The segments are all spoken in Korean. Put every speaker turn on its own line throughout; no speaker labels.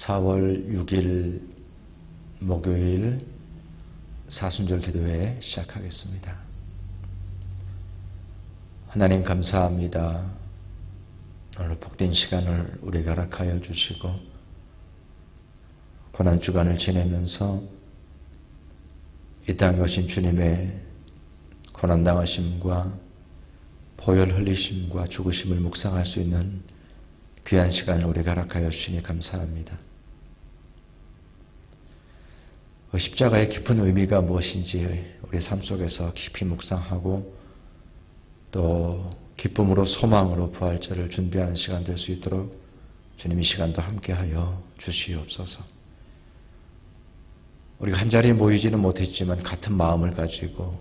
4월 6일 목요일 사순절 기도회 시작하겠습니다. 하나님 감사합니다. 오늘 복된 시간을 우리에게 허락하여 주시고 고난주간을 지내면서 이 땅에 오신 주님의 고난당하심과 보혈 흘리심과 죽으심을 묵상할 수 있는 귀한 시간을 우리에게 허락하여 주시니 감사합니다. 십자가의 깊은 의미가 무엇인지 우리 삶 속에서 깊이 묵상하고 또 기쁨으로 소망으로 부활절을 준비하는 시간 될 수 있도록 주님 이 시간도 함께하여 주시옵소서. 우리가 한자리에 모이지는 못했지만 같은 마음을 가지고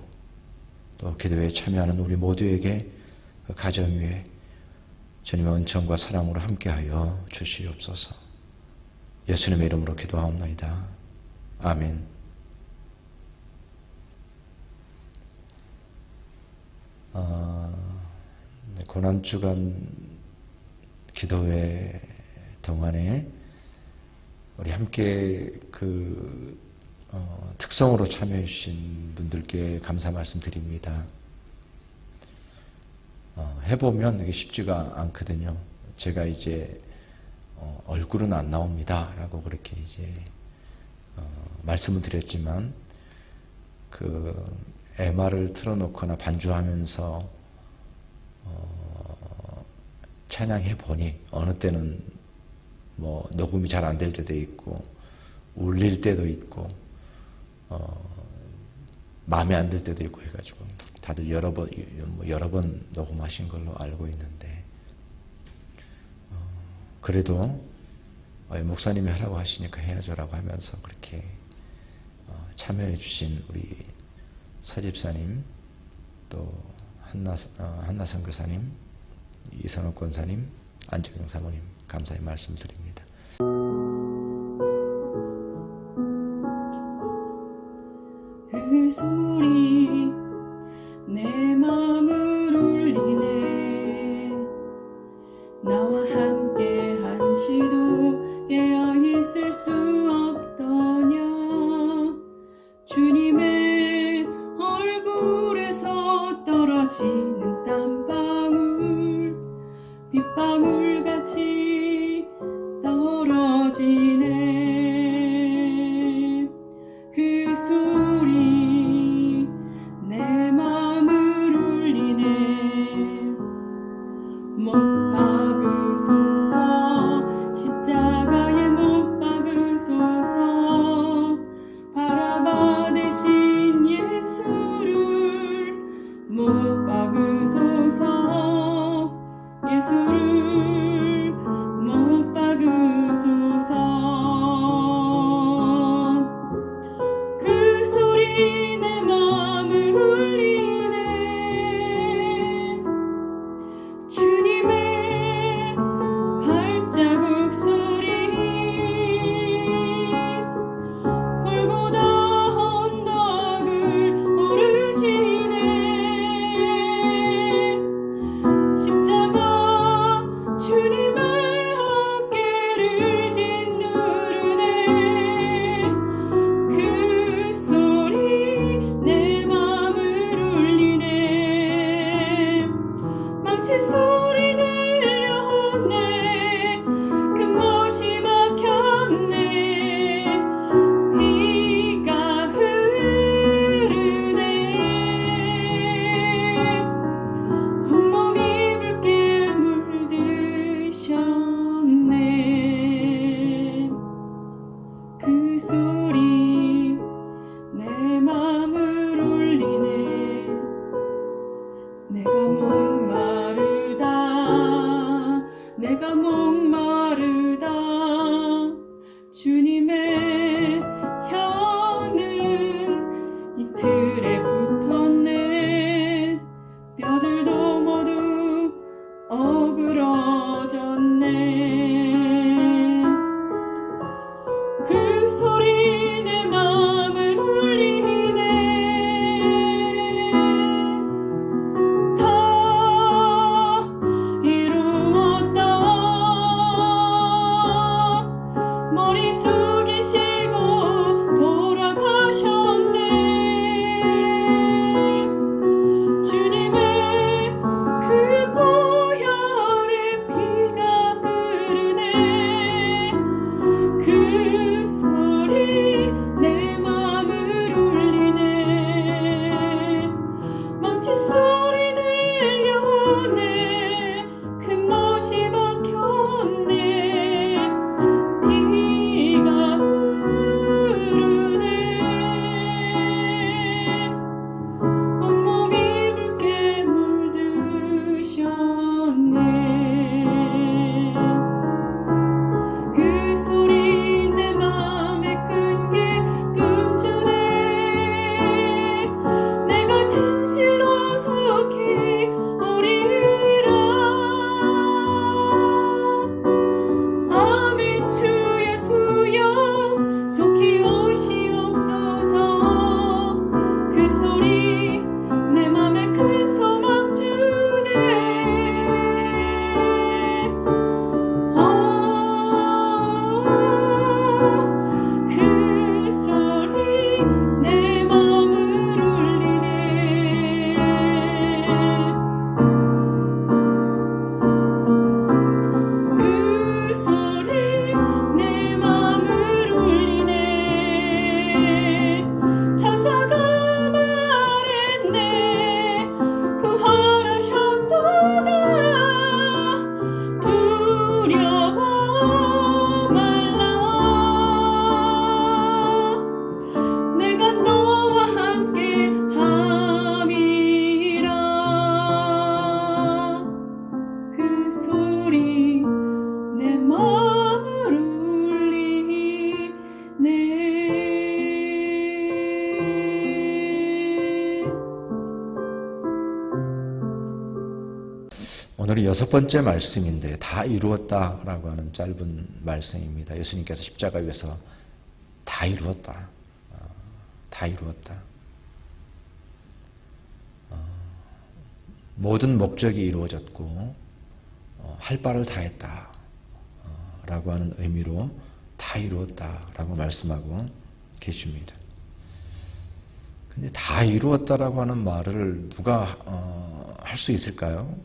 또 기도에 참여하는 우리 모두에게 그 가정 위에 주님의 은총과 사랑으로 함께하여 주시옵소서. 예수님의 이름으로 기도하옵나이다. 아멘. 고난주간 기도회 동안에 우리 함께 특성으로 참여해 주신 분들께 감사 말씀드립니다. 해보면 이게 쉽지가 않거든요. 제가 이제 얼굴은 안 나옵니다 라고 그렇게 이제 말씀을 드렸지만 MR을 틀어놓거나 반주하면서 찬양해 보니 어느 때는 뭐 녹음이 잘 안 될 때도 있고 울릴 때도 있고 마음에 안 들 때도 있고 해가지고 다들 여러 번 녹음하신 걸로 알고 있는데 그래도 목사님이 하라고 하시니까 해야죠라고 하면서 그렇게 참여해 주신 우리 서집사님 또 한나 선교사님 이선옥 권사님 안정영 사모님 감사의 말씀드립니다.
그 소리 내 맘을 울리네. 나와 함께 한시도 깨어있을 수 없더냐. 주님의 얼굴에서 떨어지는 땀방울 빗방울같이 떨어지네. 그 소리 내 맘을 울리네. 못 박으소서 십자가에 못 박으소서 바라바 대신 예수를 못 박으소서 예수를 못 박으소서. 그 소리 내 맘을 울리네. 주님의 발자국 소리 골고다 언덕을 오르시네. 십자가 주님의 어깨를 짓누르네. 그 소리 내 맘을 울리네. 망치 소리 들려오네. 금못이 막혔네. 비가 흐르네. 온몸이 붉게 물드셨네. 그 소리 내 맘을 울리네. 내가 목마르다 주님의 혀는 이틀에 붙었네. 뼈들도 모두 어그러졌네. 그 소리 내 맘을 울리네. 다 이루었다. 머리 머리 숙이시고 돌아가셨네. 주님의 그 보혈에 피가 흐르네. 그 소리 내 맘을 울리네. 망치 소리 들려오네. 큰 못이 박혔네. 피가 흐르네. 온몸이 붉게 물드셨네. 그 소리 내 맘에 끈게 뿜주네. 내가 진실로 속히 오리라. 아멘. 주 예수여 속히 오시옵소서. 그 소리 내 맘에 큰 소망 주네. 그 소리 내 맘을 울리네. 그 소리 내 맘을 울리네. 천사가 말했네. 부활하셨도다. 두려워 말라. 내가 너와 함께 함이라. 그 소리 내 맘을 울리네.
오늘은 6번째 말씀인데 다 이루었다라고 하는 짧은 말씀입니다. 예수님께서 십자가 위에서 다 이루었다. 다 이루었다. 모든 목적이 이루어졌고 할 바를 다 했다 라고 하는 의미로 다 이루었다라고 말씀하고 계십니다. 근데 다 이루었다라고 하는 말을 누가 할 수 있을까요?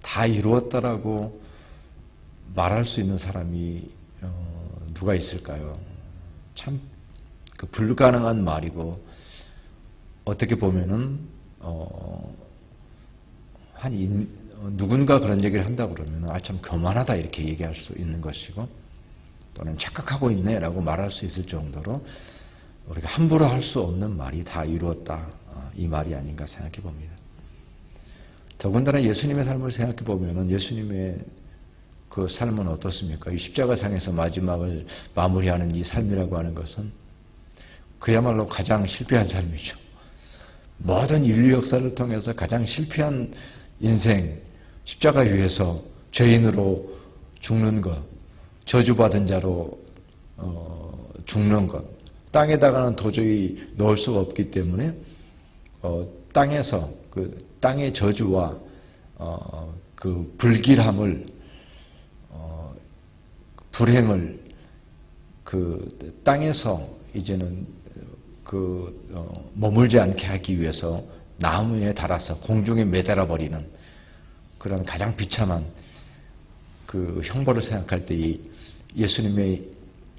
다 이루었다라고 말할 수 있는 사람이 누가 있을까요? 참 그 불가능한 말이고, 어떻게 보면은 누군가 그런 얘기를 한다 그러면 참 교만하다 이렇게 얘기할 수 있는 것이고, 또는 착각하고 있네라고 말할 수 있을 정도로 우리가 함부로 할 수 없는 말이 다 이루었다, 이 말이 아닌가 생각해 봅니다. 더군다나 예수님의 삶을 생각해 보면은 예수님의 그 삶은 어떻습니까? 이 십자가상에서 마지막을 마무리하는 이 삶이라고 하는 것은 그야말로 가장 실패한 삶이죠. 모든 인류 역사를 통해서 가장 실패한 인생, 십자가 위에서 죄인으로 죽는 것, 저주받은 자로 죽는 것, 땅에다가는 도저히 넣을 수가 없기 때문에 땅에서 그 땅의 저주와 그 불길함을, 불행을 그 땅에서 이제는 머물지 않게 하기 위해서 나무에 달아서 공중에 매달아 버리는 그런 가장 비참한 그 형벌을 생각할 때 이 예수님의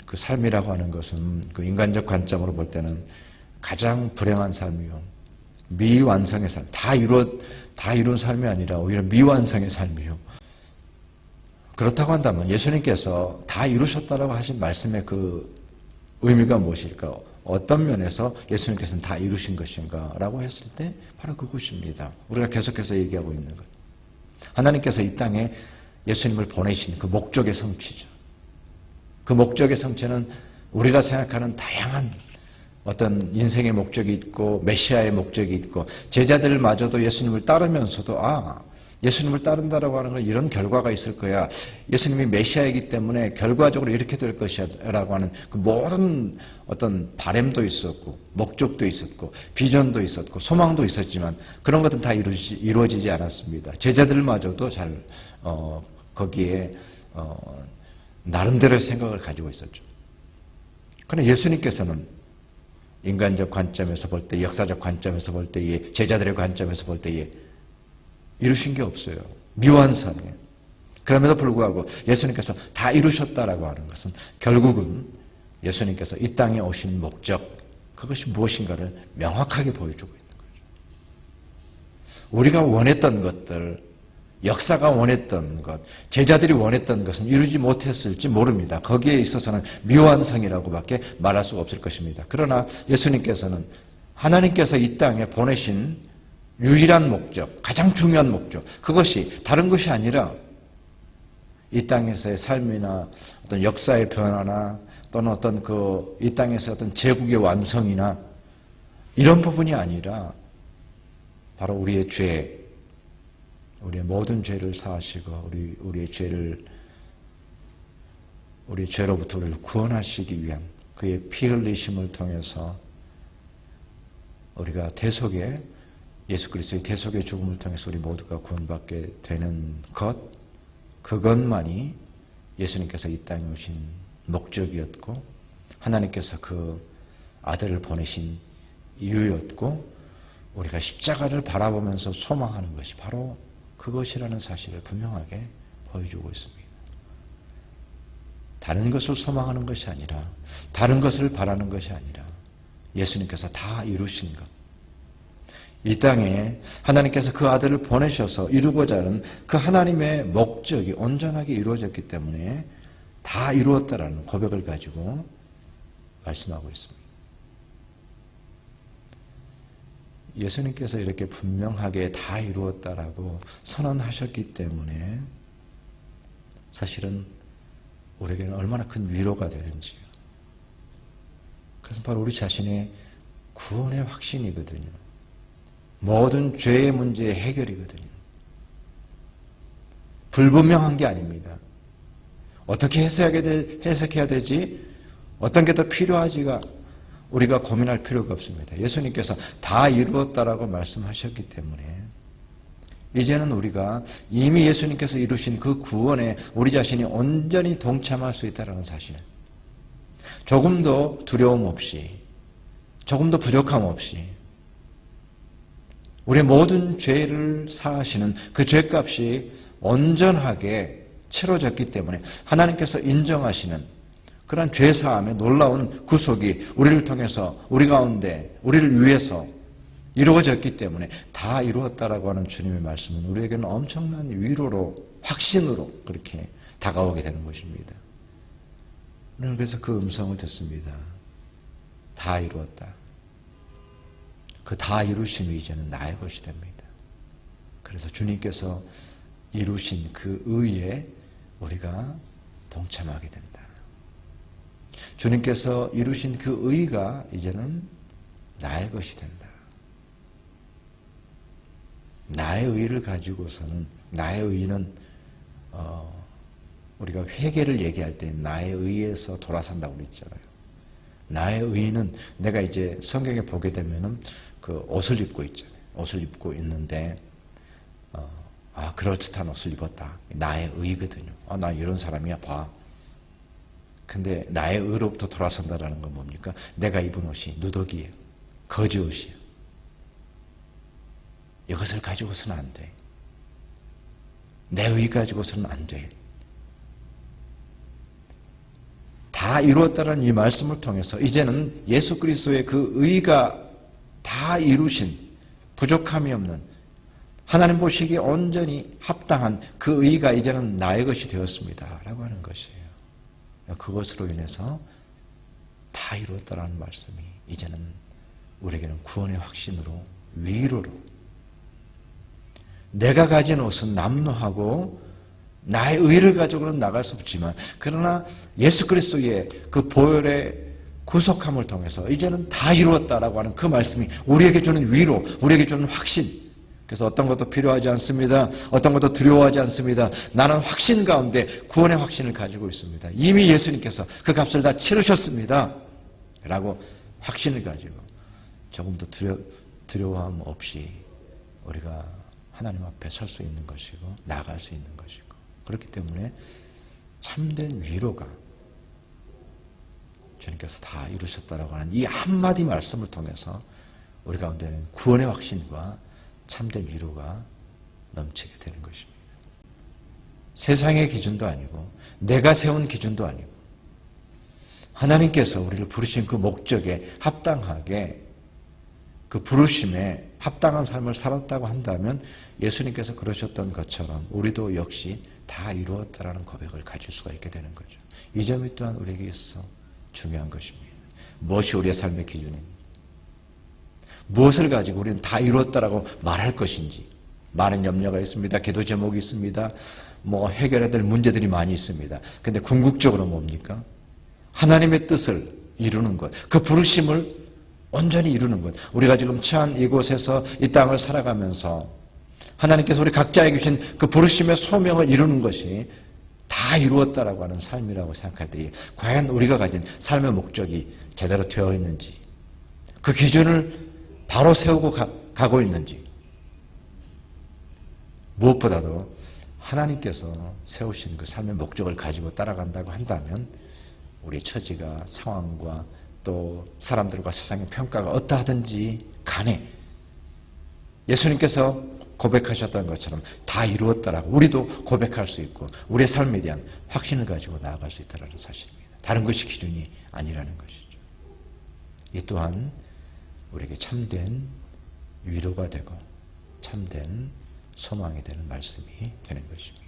그 삶이라고 하는 것은 그 인간적 관점으로 볼 때는 가장 불행한 삶이요, 미완성의 삶, 다 이룬 삶이 아니라 오히려 미완성의 삶이요. 그렇다고 한다면 예수님께서 다 이루셨다라고 하신 말씀의 그 의미가 무엇일까? 어떤 면에서 예수님께서는 다 이루신 것인가? 라고 했을 때 바로 그것입니다. 우리가 계속해서 얘기하고 있는 것. 하나님께서 이 땅에 예수님을 보내신 그 목적의 성취죠. 그 목적의 성취는 우리가 생각하는 다양한 어떤 인생의 목적이 있고 메시아의 목적이 있고, 제자들마저도 예수님을 따르면서도 예수님을 따른다라고 하는 건 이런 결과가 있을 거야, 예수님이 메시아이기 때문에 결과적으로 이렇게 될 것이야 라고 하는 그 모든 어떤 바램도 있었고 목적도 있었고 비전도 있었고 소망도 있었지만 그런 것은 다 이루어지지 않았습니다. 제자들마저도 잘 거기에 나름대로의 생각을 가지고 있었죠. 그러나 예수님께서는 인간적 관점에서 볼 때, 역사적 관점에서 볼 때에, 제자들의 관점에서 볼 때에 이루신 게 없어요. 미완성이에요. 그럼에도 불구하고 예수님께서 다 이루셨다라고 하는 것은 결국은 예수님께서 이 땅에 오신 목적, 그것이 무엇인가를 명확하게 보여주고 있는 거죠. 우리가 원했던 것들, 역사가 원했던 것, 제자들이 원했던 것은 이루지 못했을지 모릅니다. 거기에 있어서는 미완성이라고밖에 말할 수가 없을 것입니다. 그러나 예수님께서는 하나님께서 이 땅에 보내신 유일한 목적, 가장 중요한 목적, 그것이 다른 것이 아니라 이 땅에서의 삶이나 어떤 역사의 변화나 또는 어떤 이 땅에서 어떤 제국의 완성이나 이런 부분이 아니라 바로 우리의 죄, 우리의 모든 죄를 사하시고 우리의 죄로부터 우리를 구원하시기 위한 그의 피 흘리심을 통해서 우리가 대속의 예수 그리스도의 대속의 죽음을 통해서 우리 모두가 구원받게 되는 것, 그것만이 예수님께서 이 땅에 오신 목적이었고 하나님께서 그 아들을 보내신 이유였고 우리가 십자가를 바라보면서 소망하는 것이 바로 그것이라는 사실을 분명하게 보여주고 있습니다. 다른 것을 소망하는 것이 아니라, 다른 것을 바라는 것이 아니라 예수님께서 다 이루신 것, 이 땅에 하나님께서 그 아들을 보내셔서 이루고자 하는 그 하나님의 목적이 온전하게 이루어졌기 때문에 다 이루었다라는 고백을 가지고 말씀하고 있습니다. 예수님께서 이렇게 분명하게 다 이루었다라고 선언하셨기 때문에 사실은 우리에게는 얼마나 큰 위로가 되는지요. 그것은 바로 우리 자신의 구원의 확신이거든요. 모든 죄의 문제의 해결이거든요. 불분명한 게 아닙니다. 어떻게 해석해야 되지? 어떤 게 더 필요하지가 우리가 고민할 필요가 없습니다. 예수님께서 다 이루었다라고 말씀하셨기 때문에 이제는 우리가 이미 예수님께서 이루신 그 구원에 우리 자신이 온전히 동참할 수 있다는 사실, 조금도 두려움 없이, 조금도 부족함 없이 우리의 모든 죄를 사하시는 그 죄값이 온전하게 치러졌기 때문에 하나님께서 인정하시는 그러한 죄사함의 놀라운 구속이 우리를 통해서 우리 가운데 우리를 위해서 이루어졌기 때문에 다 이루었다라고 하는 주님의 말씀은 우리에게는 엄청난 위로로, 확신으로 그렇게 다가오게 되는 것입니다. 우리는 그래서 그 음성을 듣습니다. 다 이루었다. 그 다 이루심이 이제는 나의 것이 됩니다. 그래서 주님께서 이루신 그 의에 우리가 동참하게 된다. 주님께서 이루신 그 의가 이제는 나의 것이 된다. 나의 의를 가지고서는, 나의 의는 우리가 회개를 얘기할 때 나의 의에서 돌아선다고 그랬잖아요. 나의 의는 내가 이제 성경에 보게 되면은 그 옷을 입고 있잖아요. 옷을 입고 있는데 그럴듯한 옷을 입었다. 나의 의거든요. 나 이런 사람이야 봐. 근데 나의 의로부터 돌아선다라는 건 뭡니까? 내가 입은 옷이 누더기예요. 거지 옷이에요. 이것을 가지고서는 안 돼. 내 의 가지고서는 안 돼. 다 이루었다는 이 말씀을 통해서 이제는 예수 그리스도의 그 의가 다 이루신, 부족함이 없는, 하나님 보시기에 온전히 합당한 그 의가 이제는 나의 것이 되었습니다 라고 하는 것이에요. 그것으로 인해서 다 이루었다라는 말씀이 이제는 우리에게는 구원의 확신으로, 위로로, 내가 가진 옷은 남루하고 나의 의를 가지고는 나갈 수 없지만 그러나 예수 그리스도의 그 보혈의 구속함을 통해서 이제는 다 이루었다라고 하는 그 말씀이 우리에게 주는 위로, 우리에게 주는 확신. 그래서 어떤 것도 필요하지 않습니다. 어떤 것도 두려워하지 않습니다. 나는 확신 가운데 구원의 확신을 가지고 있습니다. 이미 예수님께서 그 값을 다 치르셨습니다 라고 확신을 가지고 조금도 두려움 없이 우리가 하나님 앞에 설 수 있는 것이고 나아갈 수 있는 것이고, 그렇기 때문에 참된 위로가 주님께서 다 이루셨다라고 하는 이 한마디 말씀을 통해서 우리 가운데는 구원의 확신과 참된 위로가 넘치게 되는 것입니다. 세상의 기준도 아니고 내가 세운 기준도 아니고 하나님께서 우리를 부르신 그 목적에 합당하게 그 부르심에 합당한 삶을 살았다고 한다면 예수님께서 그러셨던 것처럼 우리도 역시 다 이루었다라는 고백을 가질 수가 있게 되는 거죠. 이 점이 또한 우리에게 있어 중요한 것입니다. 무엇이 우리의 삶의 기준입니까? 무엇을 가지고 우리는 다 이루었다라고 말할 것인지 많은 염려가 있습니다. 기도 제목이 있습니다. 해결해야 될 문제들이 많이 있습니다. 근데 궁극적으로 뭡니까? 하나님의 뜻을 이루는 것, 그 부르심을 온전히 이루는 것. 우리가 지금 처한 이곳에서 이 땅을 살아가면서 하나님께서 우리 각자에게 주신 그 부르심의 소명을 이루는 것이 다 이루었다라고 하는 삶이라고 생각할 때 과연 우리가 가진 삶의 목적이 제대로 되어 있는지, 그 기준을 바로 세우고 가고 있는지, 무엇보다도 하나님께서 세우신 그 삶의 목적을 가지고 따라간다고 한다면 우리 처지가 상황과 또 사람들과 세상의 평가가 어떠하든지 간에 예수님께서 고백하셨던 것처럼 다 이루었다라고 우리도 고백할 수 있고 우리의 삶에 대한 확신을 가지고 나아갈 수 있다는 사실입니다. 다른 것이 기준이 아니라는 것이죠. 이 또한 우리에게 참된 위로가 되고 참된 소망이 되는 말씀이 되는 것입니다.